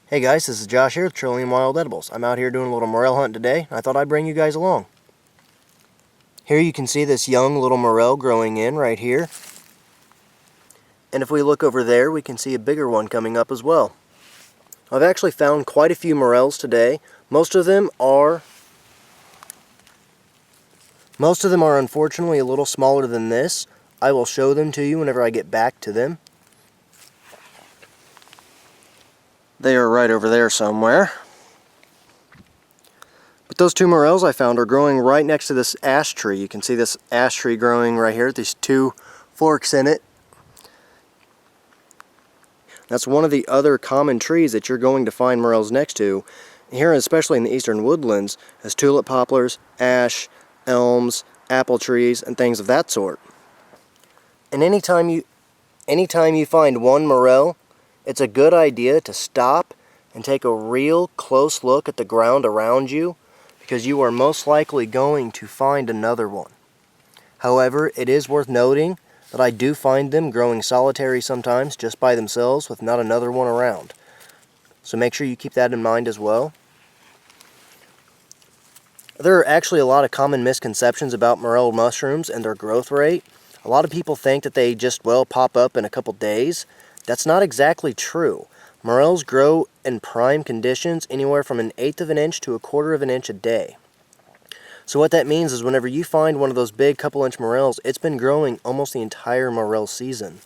Hey guys, this is Josh here with Trillium Wild Edibles. I'm out here doing a little morel hunt today, and I thought I'd bring you guys along. Here you can see this young little morel growing in right here. And if we look over there, we can see a bigger one coming up as well. I've actually found quite a few morels today. Most of them are unfortunately a little smaller than this. I will show them to you whenever I get back to them. They are right over there somewhere. But those two morels I found are growing right next to this ash tree. You can see this ash tree growing right here, these two forks in it. That's one of the other common trees that you're going to find morels next to. Here, especially in the eastern woodlands, is tulip poplars, ash, elms, apple trees, and things of that sort. And anytime you find one morel, it's a good idea to stop and take a real close look at the ground around you, because you are most likely going to find another one. However, it is worth noting that I do find them growing solitary sometimes just by themselves with not another one around. So make sure you keep that in mind as well. There are actually a lot of common misconceptions about morel mushrooms and their growth rate. A lot of people think that they just, pop up in a couple days. That's not exactly true. Morels grow in prime conditions anywhere from 1/8 of an inch to 1/4 of an inch a day. So what that means is whenever you find one of those big couple-inch morels, it's been growing almost the entire morel season.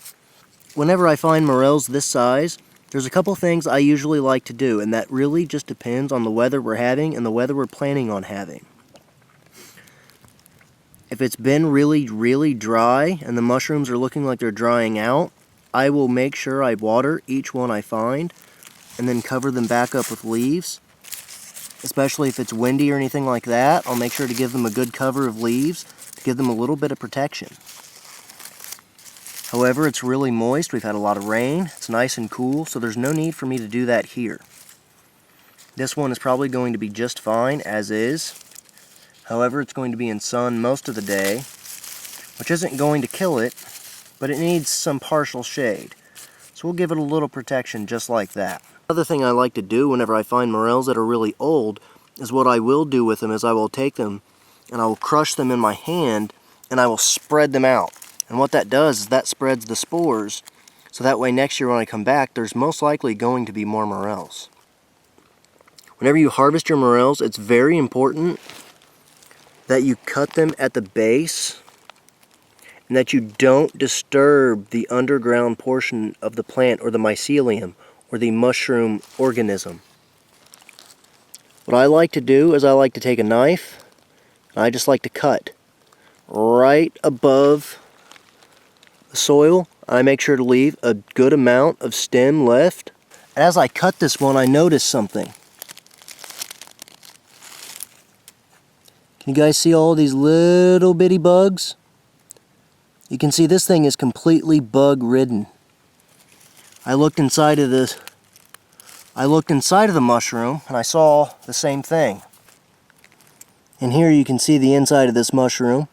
Whenever I find morels this size, there's a couple things I usually like to do, and that really just depends on the weather we're having and the weather we're planning on having. If it's been really, really dry and the mushrooms are looking like they're drying out, I will make sure I water each one I find and then cover them back up with leaves. Especially if it's windy or anything like that, I'll make sure to give them a good cover of leaves to give them a little bit of protection. However, it's really moist. We've had a lot of rain. It's nice and cool, so there's no need for me to do that here. This one is probably going to be just fine as is. However, it's going to be in sun most of the day, which isn't going to kill it, but it needs some partial shade. So we'll give it a little protection just like that. Another thing I like to do whenever I find morels that are really old is what I will do with them is I will take them and I will crush them in my hand and I will spread them out. And what that does is that spreads the spores, so that way next year when I come back, there's most likely going to be more morels. Whenever you harvest your morels, it's very important that you cut them at the base and that you don't disturb the underground portion of the plant or the mycelium or the mushroom organism. What I like to do is I like to take a knife and I just like to cut right above the soil. I make sure to leave a good amount of stem left. As I cut this one, I notice something. Can you guys see all these little bitty bugs? You can see this thing is completely bug ridden. I looked inside of the mushroom and I saw the same thing. And here you can see the inside of this mushroom.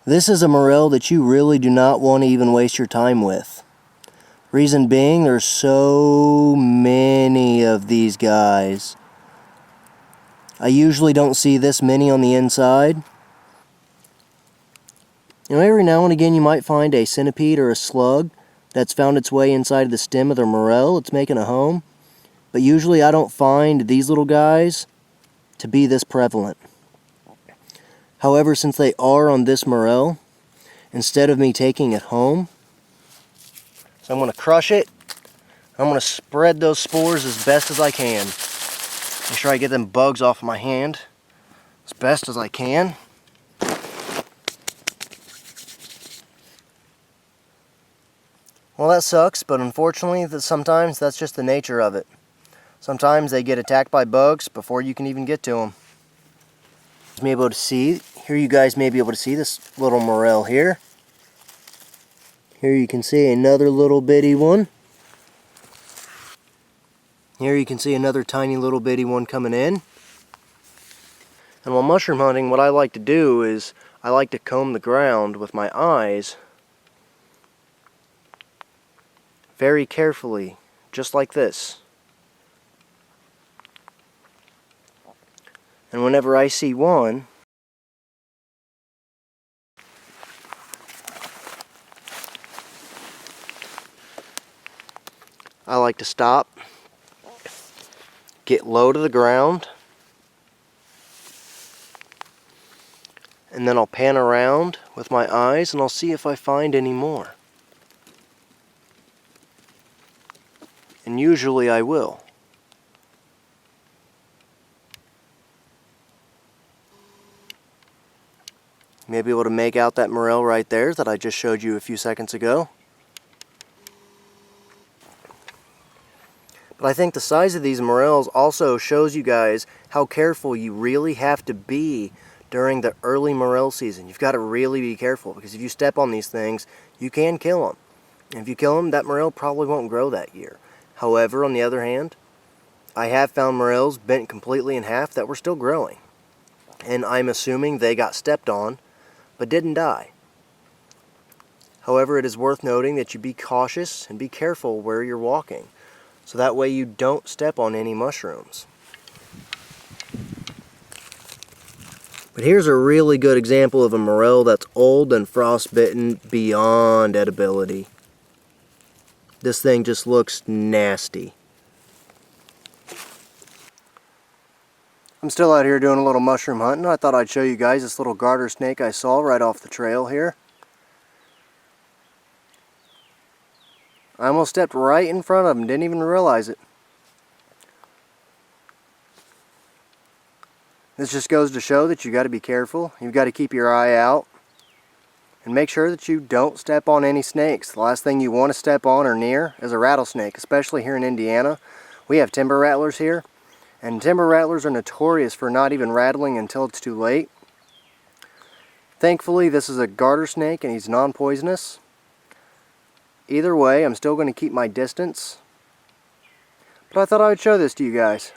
This is a morel that you really do not want to even waste your time with. Reason being, there's so many of these guys. I usually don't see this many on the inside. You know, every now and again you might find a centipede or a slug that's found its way inside of the stem of the morel. It's making a home. But usually I don't find these little guys to be this prevalent. However, since they are on this morel, instead of me taking it home, so I'm going to crush it. I'm going to spread those spores as best as I can. Make sure I get them bugs off of my hand as best as I can. Well, that sucks, but unfortunately, sometimes that's just the nature of it. Sometimes they get attacked by bugs before you can even get to them. Here you guys may be able to see this little morel here. Here you can see another little bitty one. Here you can see another tiny little bitty one coming in. And while mushroom hunting, what I like to do is I like to comb the ground with my eyes very carefully, just like this. And whenever I see one, I like to stop, get low to the ground, and then I'll pan around with my eyes and I'll see if I find any more. And usually I will. You may be able to make out that morel right there that I just showed you a few seconds ago. But I think the size of these morels also shows you guys how careful you really have to be during the early morel season. You've got to really be careful, because if you step on these things, you can kill them. And if you kill them, that morel probably won't grow that year. However, on the other hand, I have found morels bent completely in half that were still growing. And I'm assuming they got stepped on, but didn't die. However, it is worth noting that you be cautious and be careful where you're walking, so that way you don't step on any mushrooms. But here's a really good example of a morel that's old and frostbitten beyond edibility. This thing just looks nasty. I'm still out here doing a little mushroom hunting. I thought I'd show you guys this little garter snake I saw right off the trail here. I almost stepped right in front of him, didn't even realize it. This just goes to show that you got to be careful. You've got to keep your eye out and make sure that you don't step on any snakes. The last thing you want to step on or near is a rattlesnake, especially here in Indiana. We have timber rattlers here, and timber rattlers are notorious for not even rattling until it's too late. Thankfully, this is a garter snake and he's non-poisonous. Either way, I'm still going to keep my distance. But I thought I would show this to you guys.